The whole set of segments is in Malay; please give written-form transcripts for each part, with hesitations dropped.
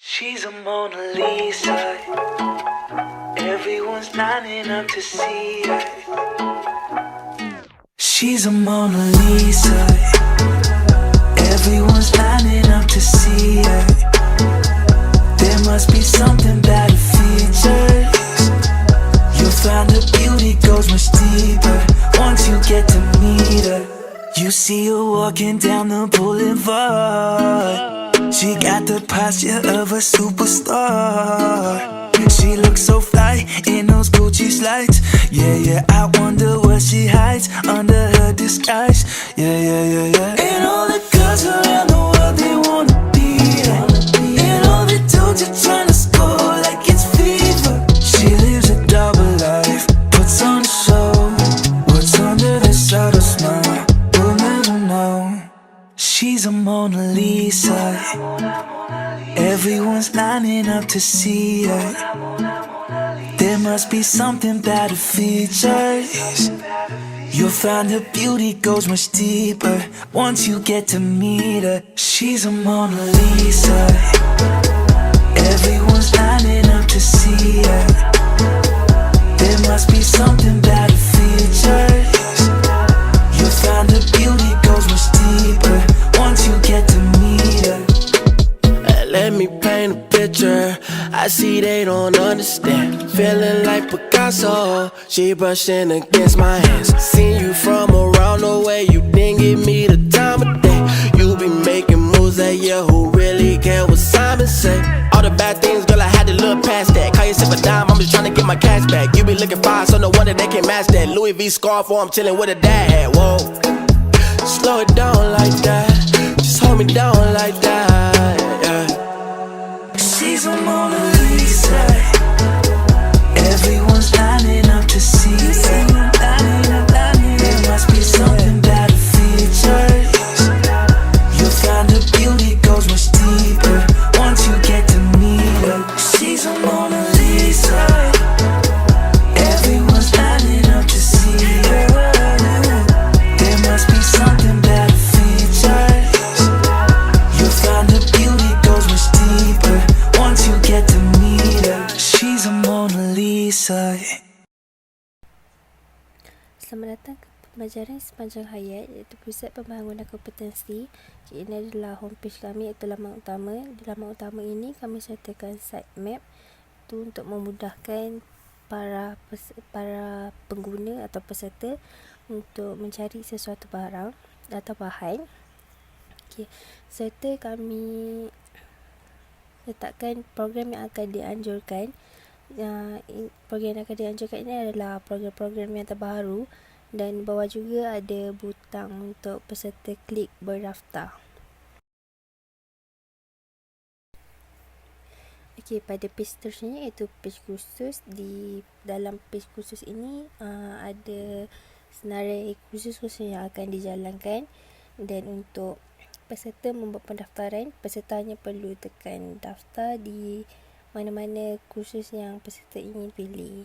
She's a Mona Lisa. Everyone's lining up to see her. She's a Mona Lisa. Everyone's lining up to see her. There must be something about her features. You'll find her beauty goes much deeper once you get to meet her. You see her walking down the boulevard. She got the posture of a superstar. She looks so fly in those Gucci slides. Yeah, I wonder what she hides under her disguise. Yeah. And all the girls around the world, they wanna be her. And all the dudes are trying to score like it's fever. She lives a double life, puts on a show. What's under the subtle smile, we'll never know. She's a Mona Lisa. Everyone's lining up to see her. There must be something about her features. You'll find her beauty goes much deeper once you get to meet her. She's a Mona Lisa. Everyone's lining up to see her. There must be something about her features. You'll find her beauty goes much deeper once you get to meet her. Let me paint a picture. I see they don't understand. Feeling like Picasso. She brushing against my hands. Seen you from around the way. You didn't give me the time of day. You be making moves that year. Who really care what Simon say? All the bad things, girl, I had to look past that. Call yourself a dime, I'm just trying to get my cash back. You be looking fine, so no wonder they can't match that. Louis V scarf, or I'm chilling with a dad. Whoa, slow it down like that. Just hold me down like that. Yeah. She's a Mona Lisa. Everyone's lining up to see her. There must be something about her features. You'll find her beauty goes much deeper once you get to meet her. She's a Mona Lisa. Everyone's lining up to see her. There must be something about her features. You'll find her beauty goes much deeper once you get to meet her. She's a Mona Lisa. Selamat datang ke pembelajaran sepanjang hayat, iaitu Pusat Pembangunan Kompetensi. Ini adalah homepage kami, iaitu laman utama. Di laman utama ini kami sertakan sitemap itu untuk memudahkan para pengguna atau peserta untuk mencari sesuatu barang atau bahan. Serta kami letakkan program yang akan dianjurkan. Program yang akan dianjurkan ini adalah program-program yang terbaru, dan bawah juga ada butang untuk peserta klik berdaftar. Pada page seterusnya iaitu page khusus. Di dalam page khusus ini ada senarai khusus yang akan dijalankan, dan untuk peserta membuat pendaftaran, peserta hanya perlu tekan daftar di mana-mana kursus yang peserta ingin pilih.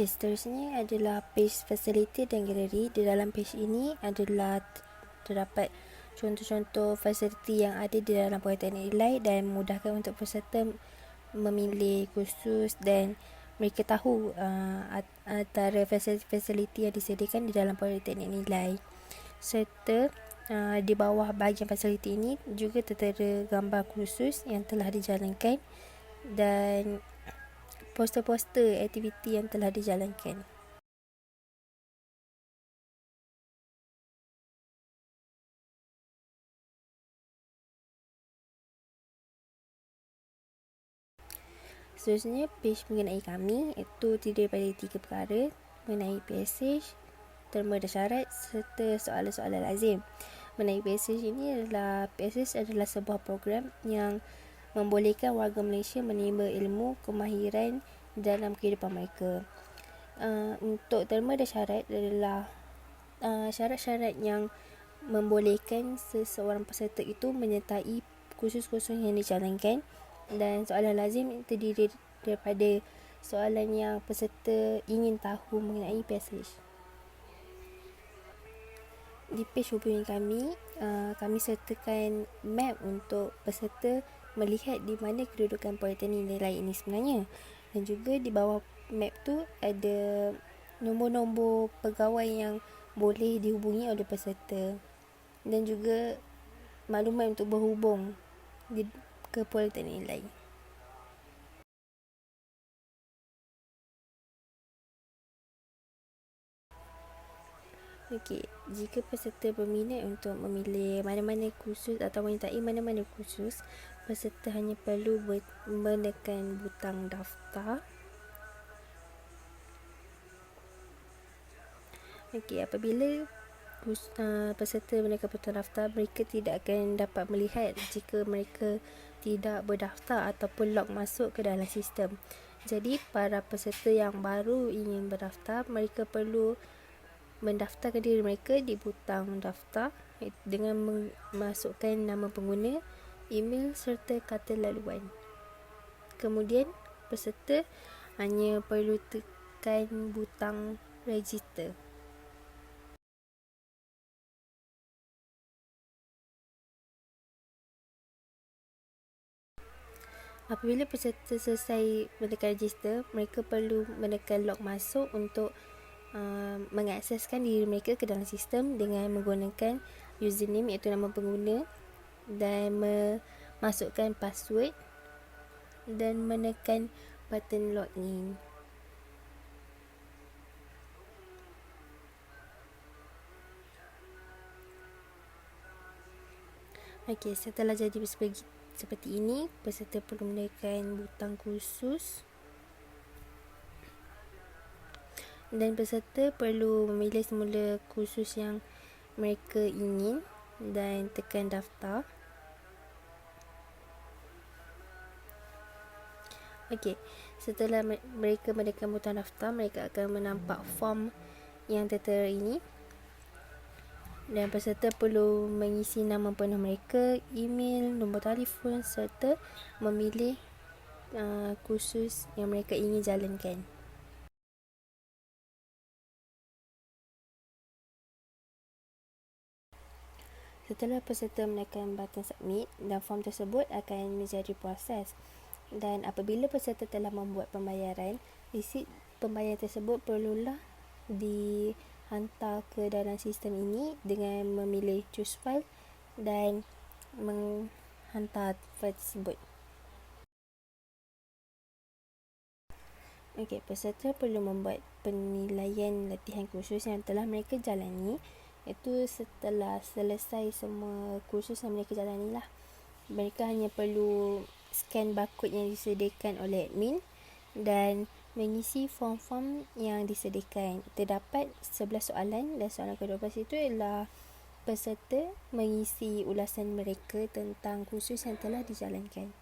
Seterusnya adalah page fasiliti dan galeri. Di dalam page ini adalah terdapat contoh-contoh fasiliti yang ada di dalam Politeknik Ilai dan memudahkan untuk peserta memilih kursus, dan mereka tahu antara fasiliti yang disediakan di dalam Politeknik Nilai. Serta di bawah bahagian fasiliti ini juga tertera gambar kursus yang telah dijalankan dan poster-poster aktiviti yang telah dijalankan. Seterusnya, page mengenai kami, iaitu terdiri daripada 3 perkara mengenai PSH, terma dan syarat serta soalan-soalan lazim. Mengenai PSH ini PSH adalah sebuah program yang membolehkan warga Malaysia menerima ilmu kemahiran dalam kehidupan mereka. Untuk terma dan syarat adalah syarat-syarat yang membolehkan seseorang peserta itu menyertai kursus-kursus yang dijalankan, dan soalan lazim terdiri daripada soalan yang peserta ingin tahu mengenai PSH. Di page hubungi kami, kami sertakan map untuk peserta melihat di mana kedudukan Politeknik Nilai ini sebenarnya. Dan juga di bawah map tu ada nombor-nombor pegawai yang boleh dihubungi oleh peserta dan juga maklumat untuk berhubung ke Politeknik Nilai. Okey, jika peserta berminat untuk memilih mana-mana kursus atau menyertai mana-mana kursus, peserta hanya perlu menekan butang daftar. Okey, apabila peserta menekan butang daftar, mereka tidak akan dapat melihat jika mereka tidak berdaftar ataupun log masuk ke dalam sistem. Jadi, para peserta yang baru ingin berdaftar, mereka perlu mendaftarkan diri mereka di butang daftar dengan memasukkan nama pengguna, email serta kata laluan. Kemudian peserta hanya perlu tekan butang register. Apabila peserta selesai menekan register, mereka perlu menekan log masuk untuk mengakseskan diri mereka ke dalam sistem dengan menggunakan username iaitu nama pengguna dan memasukkan password dan menekan button login. Okey, setelah jadi seperti ini, peserta perlu menekan butang kursus dan peserta perlu memilih semula kursus yang mereka ingin dan tekan daftar. Okey, setelah mereka menekan butang daftar, mereka akan menampak form yang tertera ini dan peserta perlu mengisi nama penuh mereka, email, nombor telefon serta memilih kursus yang mereka ingin jalankan. Setelah peserta menekan button submit, dan form tersebut akan menjadi proses. Dan apabila peserta telah membuat pembayaran, resit pembayaran tersebut perlulah dihantar ke dalam sistem ini dengan memilih choose file dan menghantar file tersebut. Okey, peserta perlu membuat penilaian latihan kursus yang telah mereka jalani. Itu setelah selesai semua kursus yang mereka jalani lah. Mereka hanya perlu scan barcode yang disediakan oleh admin dan mengisi form-form yang disediakan. Terdapat 11 soalan dan soalan ke-12 itu adalah peserta mengisi ulasan mereka tentang kursus yang telah dijalankan.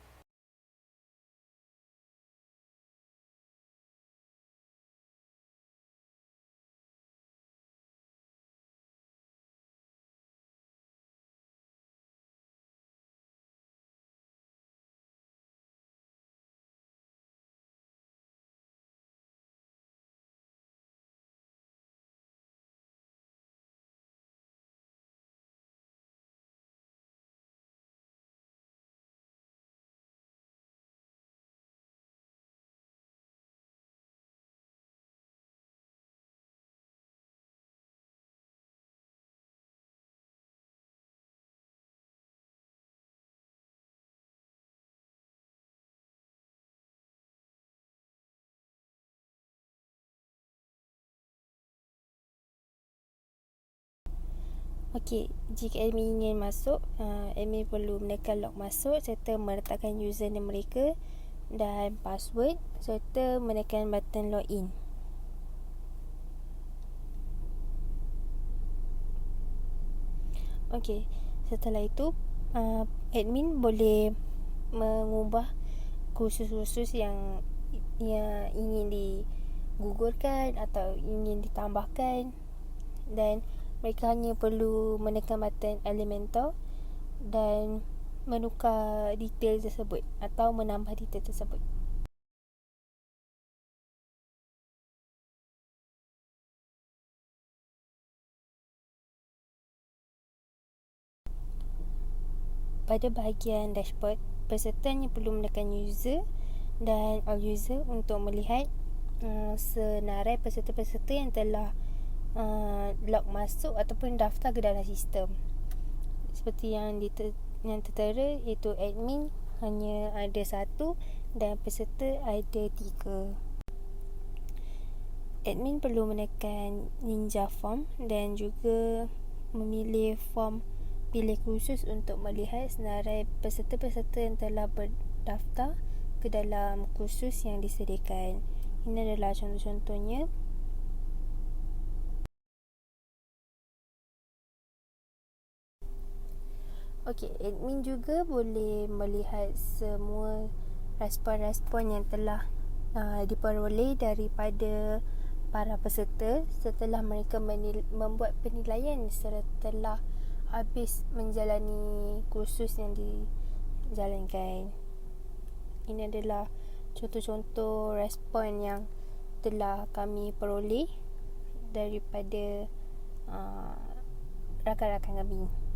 Okey, jika admin ingin masuk, admin perlu menekan log masuk serta meletakkan username mereka dan password serta menekan button login. Okey, setelah itu admin boleh mengubah kursus-kursus yang ingin digugurkan atau ingin ditambahkan, dan mereka hanya perlu menekan button Elementor dan menukar detail tersebut atau menambah detail tersebut. pada bahagian dashboard, peserta hanya perlu menekan user dan all user untuk melihat senarai peserta-peserta yang telah log masuk ataupun daftar ke dalam sistem. Seperti yang tertera, iaitu admin hanya ada 1 dan peserta ada 3. Admin perlu menekan ninja form dan juga memilih form pilih khusus untuk melihat senarai peserta-peserta yang telah berdaftar ke dalam kursus yang disediakan. Ini adalah contoh-contohnya. Okey, admin juga boleh melihat semua respon-respon yang telah diperoleh daripada para peserta setelah mereka membuat penilaian setelah habis menjalani kursus yang dijalankan. Ini adalah contoh-contoh respon yang telah kami peroleh daripada rakan-rakan kami.